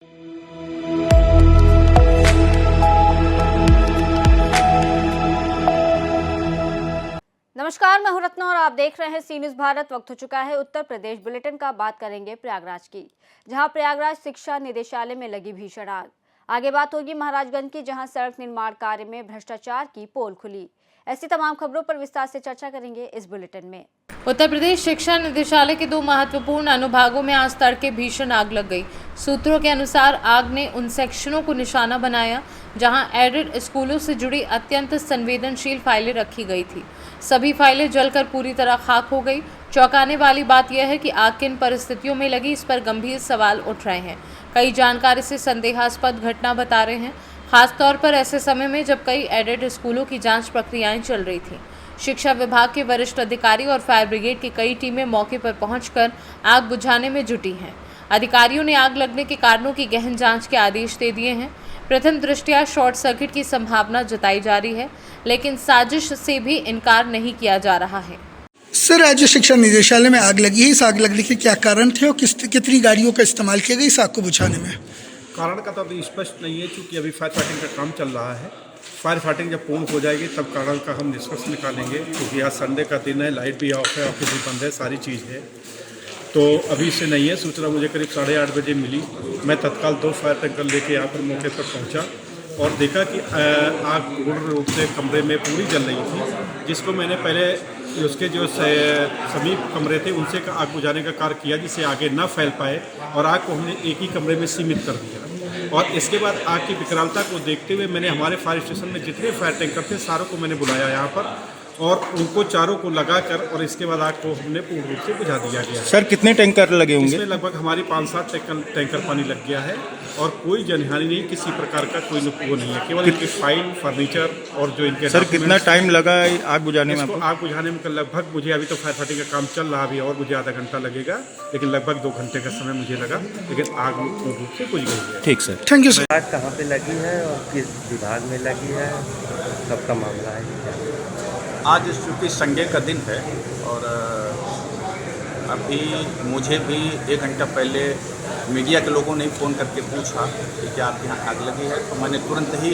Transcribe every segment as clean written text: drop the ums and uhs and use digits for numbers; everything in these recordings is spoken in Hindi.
नमस्कार, मैं हूं रत्ना और आप देख रहे हैं सी न्यूज़ भारत। वक्त हो चुका है उत्तर प्रदेश बुलेटिन का। बात करेंगे प्रयागराज की, जहां प्रयागराज शिक्षा निदेशालय में लगी भीषण आग। आगे बात होगी महाराजगंज की, जहां सड़क निर्माण कार्य में भ्रष्टाचार की पोल खुली। ऐसी तमाम खबरों पर विस्तार से चर्चा करेंगे इस बुलेटिन में। उत्तर प्रदेश शिक्षा निदेशालय के 2 महत्वपूर्ण अनुभागों में आज तड़के भीषण आग लग गई। सूत्रों के अनुसार आग ने उन सेक्शनों को निशाना बनाया जहां एडेड स्कूलों से जुड़ी अत्यंत संवेदनशील फाइलें रखी गई थी। सभी फाइलें जलकर पूरी तरह खाक हो गई। चौंकाने वाली बात यह है कि आग किन परिस्थितियों में लगी, इस पर गंभीर सवाल उठ रहे हैं। कई जानकारी से संदेहास्पद घटना बता रहे हैं, खासतौर पर ऐसे समय में जब कई एडेड स्कूलों की जांच प्रक्रियाएं चल रही थी। शिक्षा विभाग के वरिष्ठ अधिकारी और फायर ब्रिगेड की कई टीमें मौके पर पहुंचकर आग बुझाने में जुटी हैं। अधिकारियों ने आग लगने के कारणों की गहन जांच के आदेश दे दिए हैं। प्रथम दृष्टया शॉर्ट सर्किट की संभावना जताई जा रही है, लेकिन साजिश से भी इनकार नहीं किया जा रहा है। सर, राज्य शिक्षा निदेशालय में आग लगी है। इस आग लगने के क्या कारण थे और कितनी गाड़ियों का इस्तेमाल किया गया इस आग को बुझाने में? कारण का तो अभी स्पष्ट नहीं है, क्योंकि अभी फायर फाइटिंग का काम चल रहा है। फायर फाइटिंग जब पूर्ण हो जाएगी तब कारण का हम निष्कर्ष निकालेंगे, क्योंकि आज संडे का दिन है, लाइट भी ऑफ है, ऑफिस भी बंद है, सारी चीज़ है। तो अभी से नहीं है। सूचना मुझे करीब 8:30 बजे मिली। मैं तत्काल 2 फायर टैंकर लेके यहाँ पर मौके पर पहुँचा और देखा कि आग पूर्ण रूप से कमरे में पूरी जल रही थी, जिसको मैंने पहले उसके जो समीप कमरे थे उनसे आग बुझाने का कार्य किया, जिससे आगे न फैल पाए, और आग को हमने एक ही कमरे में सीमित कर दिया। और इसके बाद आग की विकरालता को देखते हुए मैंने हमारे फायर स्टेशन में जितने फायर टैंकर थे सारों को मैंने बुलाया यहाँ पर, और उनको चारों को लगाकर, और इसके बाद आग को हमने पूर्ण रूप से बुझा दिया गया। सर, कितने टैंकर लगे होंगे? इसमें लगभग हमारी 5-7 टैंकर पानी लग गया है, और कोई जनहानि नहीं, किसी प्रकार का कोई वो नहीं है। केवल इनकी फाइल, फर्नीचर और जो इनके सर, कितना टाइम लगा आग बुझाने में आपको? आग बुझाने में लगभग मुझे, अभी तो फायर फाइटिंग का काम चल रहा, अभी और मुझे आधा घंटा लगेगा, लेकिन लगभग 2 घंटे का समय मुझे लगा, लेकिन आग पूर्ण रूप से बुझ गई है। ठीक सर, थैंक यू सर। आग कहाँ पे लगी है और किस विभाग में लगी है, सबका मामला है? आज चूँकि संडे का दिन है और अभी मुझे भी 1 घंटा पहले मीडिया के लोगों ने फ़ोन करके पूछा कि क्या आपके यहाँ आग लगी है, तो मैंने तुरंत ही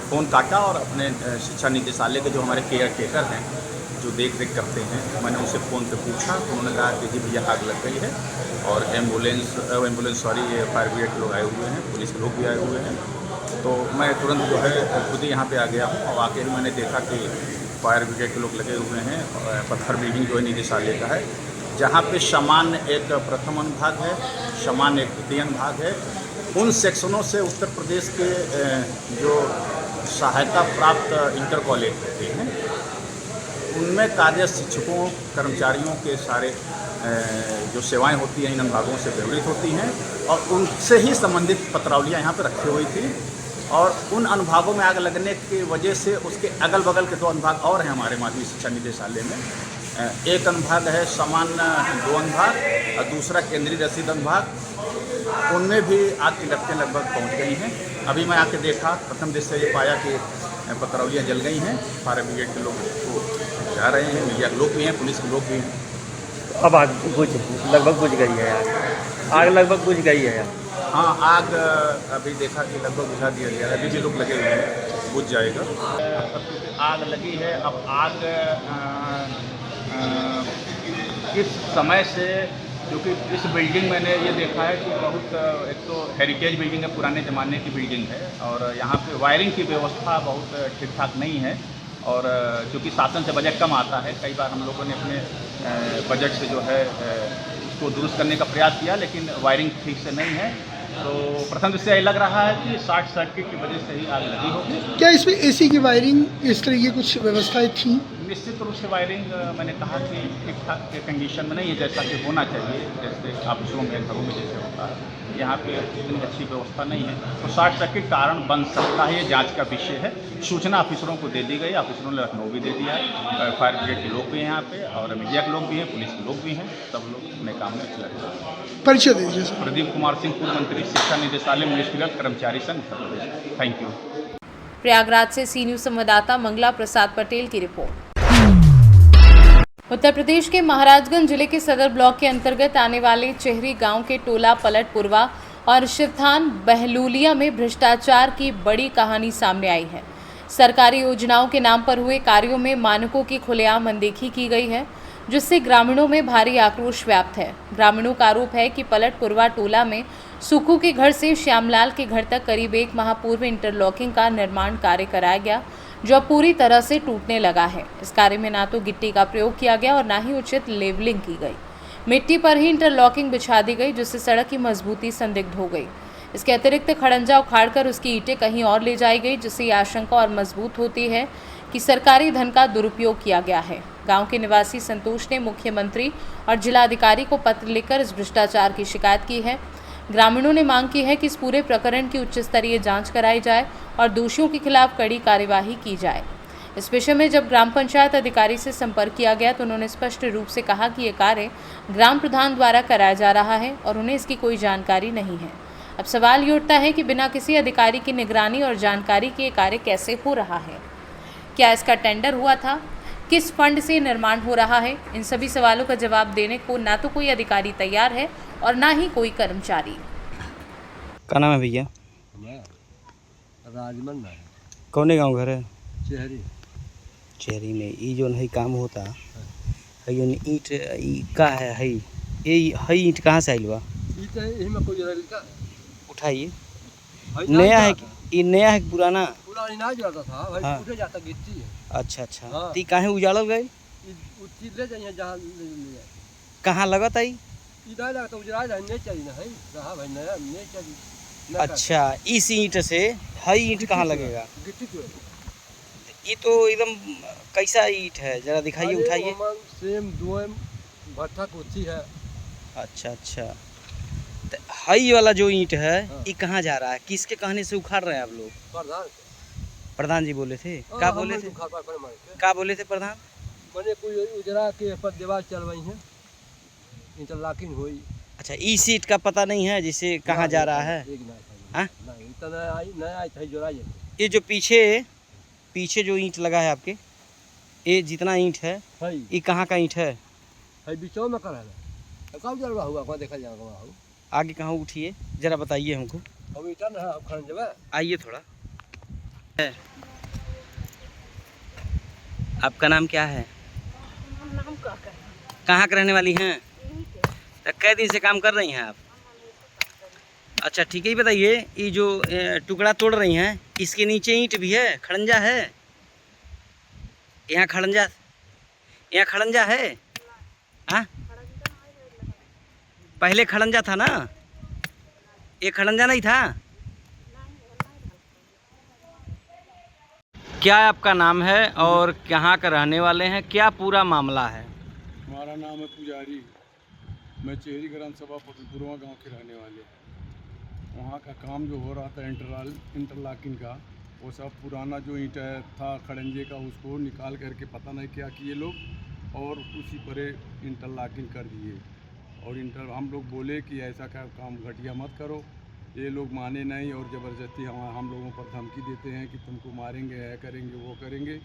फ़ोन काटा और अपने शिक्षा निदेशालय के जो हमारे केयर टेकर हैं, जो देख रेख करते हैं, मैंने उनसे फ़ोन पे पूछा तो उन्होंने कहा कि जी भैया आग लग गई है, और एम्बुलेंस फायर ब्रिगेड के लोग आए हुए हैं, पुलिस के लोग भी आए हुए हैं। तो मैं तुरंत जो है खुद ही यहाँ पे आ गया हूँ, और आके ही मैंने देखा कि फायर ब्रिगेड के लोग लगे हुए हैं। पत्थर बिल्डिंग जो है निदेशालय का है, जहाँ पे समान एक प्रथम अनुभाग है, समान एक द्वितीय अनुभाग है। उन सेक्शनों से उत्तर प्रदेश के जो सहायता प्राप्त इंटर कॉलेज होते हैं, उनमें कार्य शिक्षकों, कर्मचारियों के सारे जो सेवाएं होती हैं इन अनुभागों से व्यवहृत होती हैं, और उनसे ही संबंधित पत्रावलियाँ यहाँ पर रखी हुई थी। और उन अनुभागों में आग लगने की वजह से उसके अगल बगल के 2 अनुभाग और हैं हमारे माध्यमिक शिक्षा निदेशालय में। एक अनुभाग है सामान्य 2 अनुभाग और दूसरा केंद्रीय रसीद अनुभाग, उनमें भी आग की लपटें लगभग पहुंच गई हैं। अभी मैं आके देखा, प्रथम दृष्टि से ये पाया कि पत्रौलियाँ जल गई हैं। फायर ब्रिगेड के लोग उसको जा रहे हैं, मीडिया के लोग भी हैं, पुलिस के लोग भी हैं। अब आग लगभग बुझ गई है, आग लगभग बुझ गई है। हाँ, आग अभी देखा कि लगभग बुझा दिया गया है, अभी भी लोग लगे हुए हैं, बुझ जाएगा। आग लगी है, अब आग किस समय से, क्योंकि इस बिल्डिंग मैंने ये देखा है कि बहुत, एक तो हेरिटेज बिल्डिंग है, पुराने ज़माने की बिल्डिंग है, और यहाँ पे वायरिंग की व्यवस्था बहुत ठीक ठाक नहीं है। और क्योंकि शासन से बजट कम आता है, कई बार हम लोगों ने अपने बजट से जो है उसको दुरुस्त करने का प्रयास किया, लेकिन वायरिंग ठीक से नहीं है। तो प्रथम दृष्टया ये लग रहा है कि शॉर्ट सर्किट की वजह से ही आग लगी होगी। क्या इसमें एसी की वायरिंग, इस तरह की कुछ व्यवस्थाएं थी? निश्चित रूप से वायरिंग मैंने कहा कि ठीक ठाक के कंडीशन में नहीं है, जैसा कि होना चाहिए, जैसे ऑफिसों में, घरों में जैसे होता है, यहाँ पे इतनी अच्छी व्यवस्था नहीं है। तो शॉर्ट सर्किट कारण बन सकता है, ये जांच का विषय है। सूचना ऑफिसरों को दे दी गई, ऑफिसरों ने लखनऊ भी दे दिया है, फायर ब्रिगेड के लोग भी हैं यहाँ पे, और मीडिया के लोग भी हैं, पुलिस के लोग भी हैं, सब लोग अपने काम में लगे हुए हैं। परिचय दीजिए सर। प्रदीप कुमार सिंह, पूर्व मंत्री, शिक्षा निदेशालय, मिनिस्ट्रियल कर्मचारी संघ, उत्तर प्रदेश। Thank you. प्रयागराज से सी न्यूज़ संवाददाता मंगला प्रसाद पटेल की रिपोर्ट। उत्तर प्रदेश के महाराजगंज जिले के सदर ब्लॉक के अंतर्गत आने वाले चेहरी गांव के टोला पलटपुरवा और शिवथान बहलूलिया में भ्रष्टाचार की बड़ी कहानी सामने आई है। सरकारी योजनाओं के नाम पर हुए कार्यों में मानकों की खुलेआम अनदेखी की गई है, जिससे ग्रामीणों में भारी आक्रोश व्याप्त है। ग्रामीणों का आरोप है कि पलटपुरवा टोला में सुक्खू के घर से श्यामलाल के घर तक करीब 1 माह पूर्व इंटरलॉकिंग का निर्माण कार्य कराया गया, जो अब पूरी तरह से टूटने लगा है। इस कार्य में ना तो गिट्टी का प्रयोग किया गया और ना ही उचित लेवलिंग की गई। मिट्टी पर ही इंटरलॉकिंग बिछा दी गई, जिससे सड़क की मजबूती संदिग्ध हो गई। इसके अतिरिक्त खड़ंजा उखाड़कर उसकी ईंटें कहीं और ले जाई गई, जिससे ये आशंका और मजबूत होती है कि सरकारी धन का दुरुपयोग किया गया है। गांव के निवासी संतोष ने मुख्यमंत्री और जिलाधिकारी को पत्र लिखकर इस भ्रष्टाचार की शिकायत की है। ग्रामीणों ने मांग की है कि इस पूरे प्रकरण की उच्च स्तरीय जांच कराई जाए और दोषियों के खिलाफ कड़ी कार्यवाही की जाए। इस विषय में जब ग्राम पंचायत अधिकारी से संपर्क किया गया तो उन्होंने स्पष्ट रूप से कहा कि ये कार्य ग्राम प्रधान द्वारा कराया जा रहा है और उन्हें इसकी कोई जानकारी नहीं है। अब सवाल ये उठता है कि बिना किसी अधिकारी की निगरानी और जानकारी के ये कार्य कैसे हो रहा है? क्या इसका टेंडर हुआ था? किस फंड से निर्माण हो रहा है? इन सभी सवालों का जवाब देने को ना तो कोई अधिकारी तैयार है और ना ही कोई कर्मचारी। क्या नाम है भैया? राजमन है, कौने गांव घर है? चेहरी। चेहरी में ई जो है काम होता है, जो ईंट ई का है ये हई ईंट कहाँ से आइल बा? यही में कोई जरा का उठाइए। नया है ये, नया है कि पुराना? पुरानी ना जाता था भाई, हाँ। उठे जाता गिट्टी है। अच्छा अच्छा। हाँ। ती काहे उजाड़ल गए? उच्ची ले जाइए जहाँ ले जाए। कहाँ लगत आई? इधर लगा तो उजरा जाए, नहीं चाहिए ना है रहा भाई, नया नहीं चाहिए ना। अच्छा, इस ईंट से हई ईंट कहाँ लगेगा? गिट्टी क्यों? ये तो एकदम कैसा ईंट है, जरा दिखाइए, उठाइए। सेम दोम भट्ठा कोची है। अच्छा अच्छा। तो हई वाला जो ईंट है हाँ। ये कहाँ जा रहा है? किसके कहने से उखाड़ रहे हैं आप लोग? प्रधान प्रधान जी बोले थे? हाँ, क्या हम बोले लोग थे? खा कर मार के। क्या बोले थे प्रधान? मैंने कोई उजरा के पर दीवार चलवाई है, इंटरलॉकिंग हुई। अच्छा, ई सीट का पता नहीं है जिसे कहाँ जा रहा है? एक ना हाँ? नहीं इतना आई नया आई था जोड़ा ये। ये जो पीछे जो ईंट लगा है आपके, ये जितना ईंट है है ये कहाँ का ईंट है? बीचों में करा है। कब जलवा हुआ कहाँ देखा जाएगा वहाँ? आगे कहाँ उठिए, जरा बताइए हमको। अब इतना ना अब खान जब आइए थोड़ा। आपका नाम क्या है? कहाँ के रहने वाली हैं? तो कै दिन से काम कर रही हैं आप? अच्छा ठीक है, ये बताइए, ये जो टुकड़ा तोड़ रही हैं इसके नीचे ईंट भी है, खड़ंजा है? यहाँ खड़ंजा है? हाँ, पहले खड़ंजा था ना? ये खड़ंजा नहीं था? क्या आपका नाम है और कहाँ का रहने वाले हैं? क्या पूरा मामला है? हमारा नाम है पुजारी। मैं चेहरी ग्राम सभा पटलपुरवा गांव के रहने वाले। वहाँ का काम जो हो रहा था इंटरलॉकिंग का, वो सब पुराना जो ईंट था खड़ंजे का, उसको निकाल करके पता नहीं क्या किए लोग और उसी पर इंटरलॉकिंग कर दिए। और हम लोग बोले कि ऐसा का काम घटिया मत करो, ये लोग माने नहीं और ज़बरदस्ती हम लोगों पर धमकी देते हैं कि तुमको मारेंगे, है करेंगे, वो करेंगे।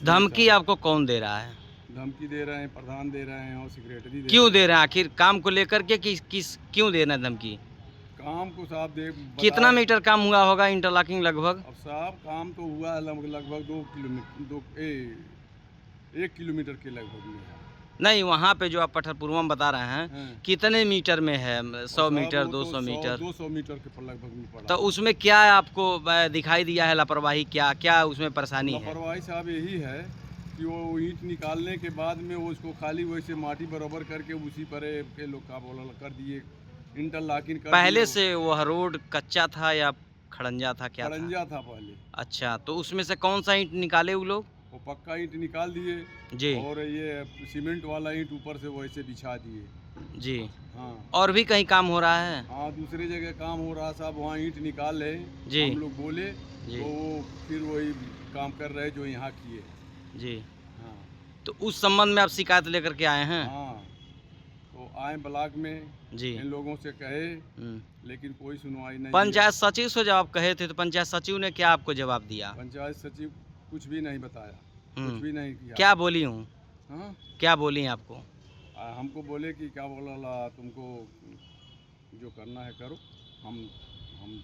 धमकी आपको कौन दे रहा है? धमकी दे रहे हैं, प्रधान दे रहे हैं और सेक्रेटरी दे क्यों दे रहे हैं? आखिर काम को लेकर के किस क्यों दे रहे हैं धमकी? काम को साहब कितना मीटर काम हुआ होगा इंटरलॉकिंग लगभग? अब साहब काम तो हुआ है लगभग 1 किलोमीटर के लगभग में है। नहीं, वहाँ पे जो आप पठरपुरवा में बता रहे हैं, हाँ। कितने मीटर में है? 100 मीटर, 200 मीटर? 200 मीटर के लगभग में पड़ा। तो उसमें क्या आपको दिखाई दिया है लापरवाही? क्या उसमें परेशानी है? लापरवाही साहब यही है कि वो ईंट निकालने के बाद में वो उसको खाली वैसे माटी बराबर करके उसी पर के लोग का बोला कर दिए, इंटरलॉकिंग कर पहले दिए। से वह रोड कच्चा था या खड़ंजा था, क्या था? खड़ंजा था पहले। अच्छा, तो उसमें से कौन सा ईंट निकाले वो लोग? वो पक्का ईंट निकाल दिए जी और ये सीमेंट वाला ईंट ऊपर से वैसे बिछा दिए। जी। हाँ और भी कहीं काम हो रहा है? हाँ, दूसरी जगह काम हो रहा साहब, वहाँ ईंट निकाल रहे जी। हम लोग बोले जी। तो वो फिर वही काम कर रहे जो यहाँ किए। जी। हाँ तो उस संबंध में आप शिकायत लेकर के आए हैं? हाँ, तो आए ब्लॉक में जी। इन लोगों से कहे लेकिन कोई सुनवाई नहीं। पंचायत सचिव से जब आप कहे थे तो पंचायत सचिव ने क्या आपको जवाब दिया? पंचायत सचिव कुछ भी नहीं बताया, कुछ भी नहीं किया। क्या बोली हूँ? हाँ, क्या बोली आपको? हमको बोले कि क्या बोला ला, तुमको जो करना है करो। हम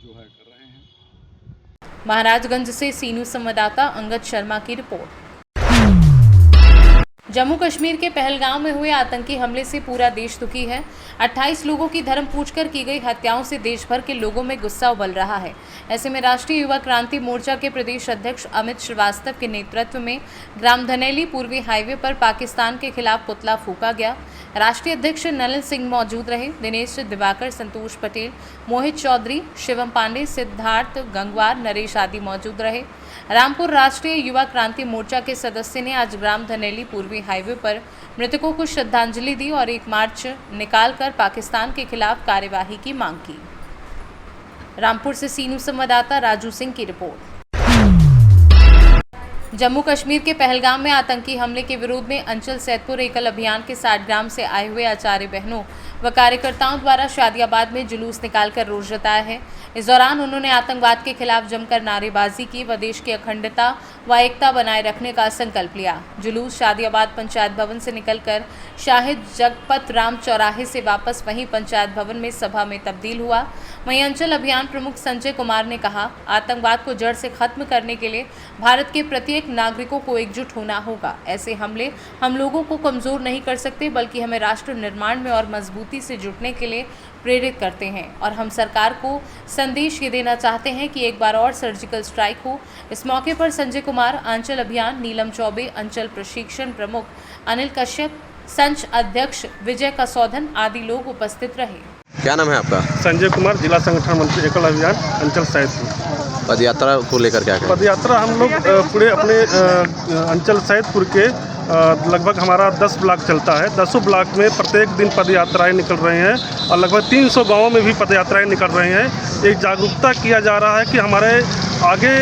जो है कर रहे हैं। महाराजगंज से सीनू संवाददाता अंगद शर्मा की रिपोर्ट। जम्मू कश्मीर के पहलगाम में हुए आतंकी हमले से पूरा देश दुखी है। 28 लोगों की धर्म पूछकर की गई हत्याओं से देश भर के लोगों में गुस्सा उबल रहा है। ऐसे में राष्ट्रीय युवा क्रांति मोर्चा के प्रदेश अध्यक्ष अमित श्रीवास्तव के नेतृत्व में ग्राम धनेली पूर्वी हाईवे पर पाकिस्तान के खिलाफ पुतला फूंका गया। राष्ट्रीय अध्यक्ष नलिन सिंह मौजूद रहे। दिनेश दिवाकर, संतोष पटेल, मोहित चौधरी, शिवम पांडे, सिद्धार्थ गंगवार, नरेश आदि मौजूद रहे। रामपुर राष्ट्रीय युवा क्रांति मोर्चा के सदस्य ने आज ग्राम धनेली पूर्वी हाईवे पर मृतकों को श्रद्धांजलि दी और एक मार्च निकालकर पाकिस्तान के खिलाफ कार्यवाही की मांग की। रामपुर से सीनू संवाददाता राजू सिंह की रिपोर्ट। जम्मू कश्मीर के पहलगाम में आतंकी हमले के विरोध में अंचल सैदपुर एकल अभियान के 60 ग्राम से आए हुए आचार्य बहनों व कार्यकर्ताओं द्वारा शादियाबाद में जुलूस निकालकर रोष जताया है। इस दौरान उन्होंने आतंकवाद के खिलाफ जमकर नारेबाजी की व देश की अखंडता व एकता बनाए रखने का संकल्प लिया। जुलूस शादियाबाद पंचायत भवन से निकलकर शाहिद जगपत राम चौराहे से वापस वहीं पंचायत भवन में सभा में तब्दील हुआ। वहीं अंचल अभियान प्रमुख संजय कुमार ने कहा, आतंकवाद को जड़ से खत्म करने के लिए भारत के प्रत्येक नागरिकों को एकजुट होना होगा। ऐसे हमले हम लोगों को कमजोर नहीं कर सकते, बल्कि हमें राष्ट्र निर्माण में और मजबूती से जुटने के लिए प्रेरित करते हैं। और हम सरकार को संदेश ये देना चाहते हैं कि एक बार और सर्जिकल स्ट्राइक हो। इस मौके पर संजय कुमार, अंचल अभियान नीलम चौबे, अंचल प्रशिक्षण प्रमुख अनिल कश्यप, संच अध्यक्ष विजय कसौधन आदि लोग उपस्थित रहे। क्या नाम है आपका? संजय कुमार, जिला संगठन मंत्री एकल अभियान अंचल सैदपुर। पद यात्रा को लेकर क्या करें? पद यात्रा हम लोग पूरे अपने अंचल सैदपुर के लगभग हमारा 10 ब्लॉक चलता है। 10 ब्लॉक में प्रत्येक दिन पद यात्राएँ निकल रहे हैं और लगभग 300 गाँवों में भी पद यात्राएँ निकल रही हैं। एक जागरूकता किया जा रहा है कि हमारे आगे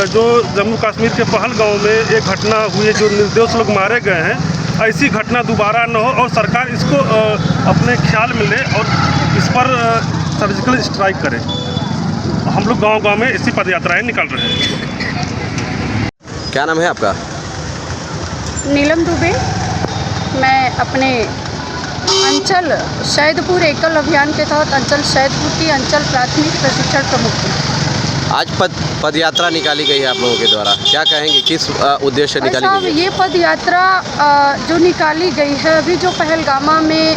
जो जम्मू कश्मीर के पहलगाम में एक घटना हुई है, जो निर्दोष लोग मारे गए हैं, ऐसी घटना दोबारा न हो और सरकार इसको अपने ख्याल में ले और इस पर सर्जिकल स्ट्राइक करे। हम लोग गांव-गांव में इसी पद यात्राएँ निकल रहे हैं। क्या नाम है आपका? नीलम दुबे। मैं अपने अंचल सैदपुर एकल अभियान के तहत अंचल सैदपुर की अंचल प्राथमिक प्रशिक्षण प्रमुख हूँ। आज पद यात्रा निकाली गई है आप लोगों के द्वारा, क्या कहेंगे, किस उद्देश्य से निकाली गई है? ये पद यात्रा जो निकाली गई है, अभी जो पहलगामा में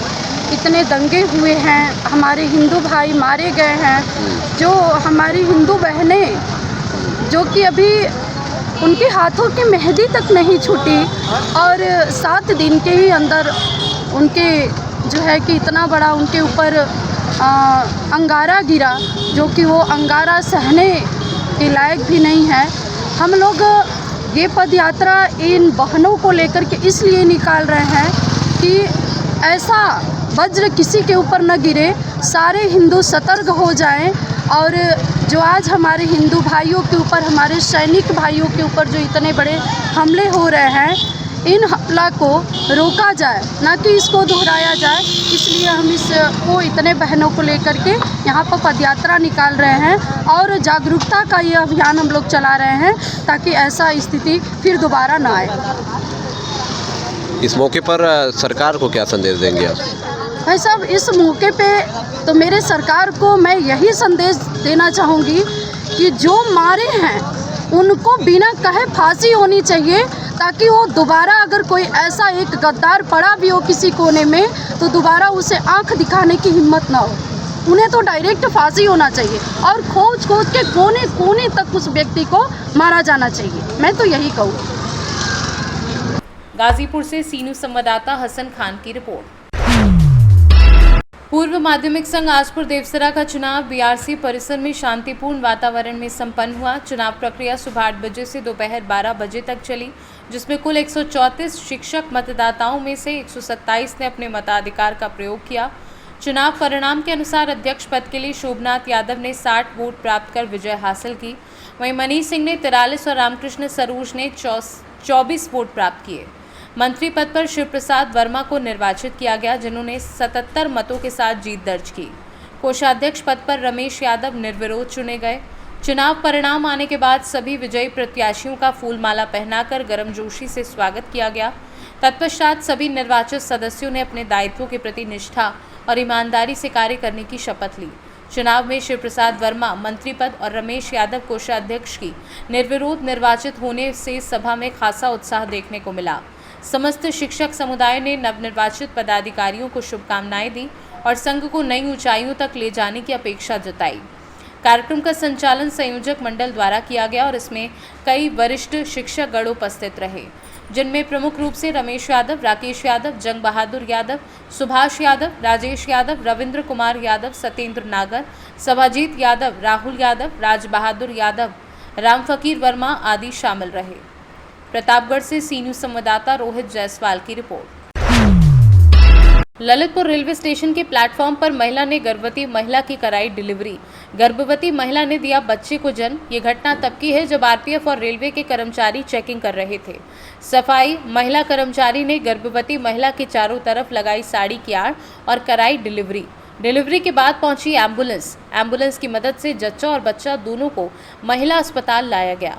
इतने दंगे हुए हैं, हमारे हिंदू भाई मारे गए हैं, जो हमारी हिंदू बहनें जो कि अभी उनके हाथों की मेहंदी तक नहीं छूटी और 7 दिन के ही अंदर उनके जो है कि इतना बड़ा उनके ऊपर अंगारा गिरा, जो कि वो अंगारा सहने के लायक भी नहीं है। हम लोग ये पद यात्रा इन बहनों को लेकर के इसलिए निकाल रहे हैं कि ऐसा वज्र किसी के ऊपर न गिरे, सारे हिंदू सतर्क हो जाएं और जो आज हमारे हिंदू भाइयों के ऊपर, हमारे सैनिक भाइयों के ऊपर जो इतने बड़े हमले हो रहे हैं, इन हमला को रोका जाए, ना कि इसको दोहराया जाए। इसलिए हम इसको इतने बहनों को लेकर के यहाँ पर पदयात्रा निकाल रहे हैं और जागरूकता का ये अभियान हम लोग चला रहे हैं ताकि ऐसा स्थिति फिर दोबारा ना आए। इस मौके पर सरकार को क्या संदेश देंगे आप? भाई साहब, इस मौके पे तो मेरे सरकार को मैं यही संदेश देना चाहूँगी कि जो मारे हैं उनको बिना कहे फांसी होनी चाहिए, ताकि वो दोबारा अगर कोई ऐसा एक गद्दार पड़ा भी हो किसी कोने में तो दोबारा उसे आंख दिखाने की हिम्मत ना हो। उन्हें तो डायरेक्ट फांसी होना चाहिए और खोज के कोने कोने तक उस व्यक्ति को मारा जाना चाहिए। मैं तो यही कहूँ। गाजीपुर से सीनू संवाददाता हसन खान की रिपोर्ट। पूर्व माध्यमिक संघ आजपुर देवसरा का चुनाव बीआरसी परिसर में शांतिपूर्ण वातावरण में संपन्न हुआ। चुनाव प्रक्रिया सुबह 8 बजे से दोपहर 12 बजे तक चली, जिसमें कुल 134 शिक्षक मतदाताओं में से 127 ने अपने मताधिकार का प्रयोग किया। चुनाव परिणाम के अनुसार अध्यक्ष पद के लिए शोभनाथ यादव ने 60 वोट प्राप्त कर विजय हासिल की। वहीं मनीष सिंह ने 43 और रामकृष्ण सरूज ने 24 वोट प्राप्त किए। मंत्री पद पर शिव प्रसाद वर्मा को निर्वाचित किया गया, जिन्होंने 77 मतों के साथ जीत दर्ज की। कोषाध्यक्ष पद पर रमेश यादव निर्विरोध चुने गए। चुनाव परिणाम आने के बाद सभी विजयी प्रत्याशियों का फूलमाला पहनाकर गर्मजोशी से स्वागत किया गया। तत्पश्चात सभी निर्वाचित सदस्यों ने अपने दायित्वों के प्रति निष्ठा और ईमानदारी से कार्य करने की शपथ ली। चुनाव में शिव प्रसाद वर्मा मंत्री पद और रमेश यादव कोषाध्यक्ष की निर्विरोध निर्वाचित होने से सभा में खासा उत्साह देखने को मिला। समस्त शिक्षक समुदाय ने नवनिर्वाचित पदाधिकारियों को शुभकामनाएं दी और संघ को नई ऊंचाइयों तक ले जाने की अपेक्षा जताई। कार्यक्रम का संचालन संयोजक मंडल द्वारा किया गया और इसमें कई वरिष्ठ शिक्षकगण उपस्थित रहे, जिनमें प्रमुख रूप से रमेश यादव, राकेश यादव, जंग बहादुर यादव, सुभाष यादव, राजेश यादव, रविंद्र कुमार यादव, सत्येंद्र नागर, सभाजीत यादव, राहुल यादव, राज बहादुर यादव, राम फकीर वर्मा आदि शामिल रहे। प्रतापगढ़ से सी न्यूज़ संवाददाता रोहित जायसवाल की रिपोर्ट। ललितपुर रेलवे स्टेशन के प्लेटफॉर्म पर महिला ने गर्भवती महिला की कराई डिलीवरी। गर्भवती महिला ने दिया बच्चे को जन्म। ये घटना तब की है जब आरपीएफ और रेलवे के कर्मचारी चेकिंग कर रहे थे। सफाई महिला कर्मचारी ने गर्भवती महिला के चारों तरफ लगाई साड़ी की आड़ और कराई डिलीवरी। डिलीवरी के बाद पहुंची एम्बुलेंस की मदद से जच्चा और बच्चा दोनों को महिला अस्पताल लाया गया।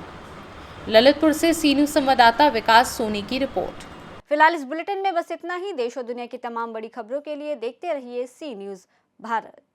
ललितपुर से सी न्यूज़ संवाददाता विकास सोनी की रिपोर्ट। फिलहाल इस बुलेटिन में बस इतना ही। देश और दुनिया की तमाम बड़ी खबरों के लिए देखते रहिए सी न्यूज़ भारत।